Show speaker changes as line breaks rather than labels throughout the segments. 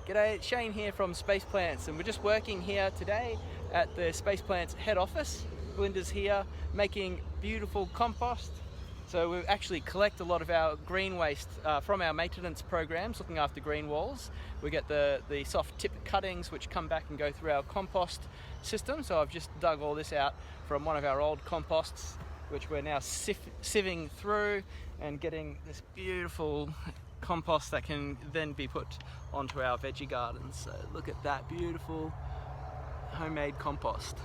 G'day, Shane here from Space Plants, and we're just working here today at the Space Plants head office. Glinda's here making beautiful compost. So we actually collect a lot of our green waste from our maintenance programs, looking after green walls. We get the soft tip cuttings which come back and go through our compost system. So I've just dug all this out from one of our old composts, which we're now sieving through and getting this beautiful compost that can then be put onto our veggie gardens. So look at that beautiful homemade compost,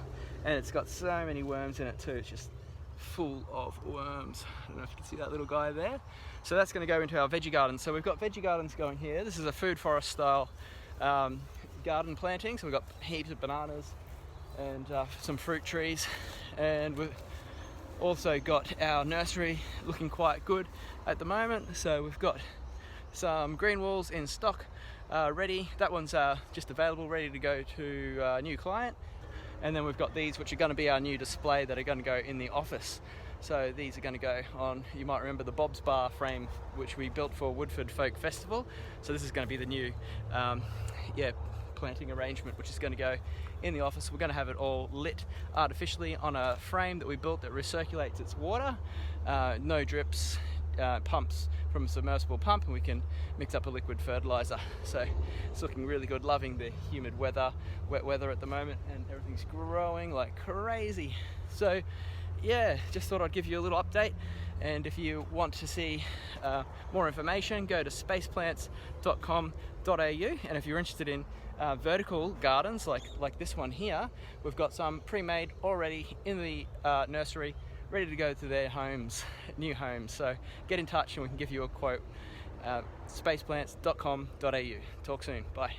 and it's got so many worms in it too. It's just full of worms. I don't know if you can see that little guy there. So that's going to go into our veggie gardens. So we've got veggie gardens going here. This is a food forest style garden planting. So we've got heaps of bananas and some fruit trees, and we've also got our nursery looking quite good at the moment. So we've got some green walls in stock ready. That one's just available, ready to go to a new client. And then we've got these, which are going to be our new display that are going to go in the office. So these are going to go on, you might remember the Bob's Bar frame, which we built for Woodford Folk Festival. So this is going to be the new planting arrangement, which is going to go in the office. We're going to have it all lit artificially on a frame that we built that recirculates its water. No drips, pumps from a submersible pump, and we can mix up a liquid fertilizer. So it's looking really good. Loving the humid weather, wet weather at the moment, and everything's growing like crazy. So yeah, just thought I'd give you a little update. And if you want to see more information, go to spaceplants.com.au. and if you're interested in vertical gardens like this one here, we've got some pre-made already in the nursery, ready to go to their homes, new homes. So get in touch and we can give you a quote. Spaceplants.com.au. Talk soon. Bye.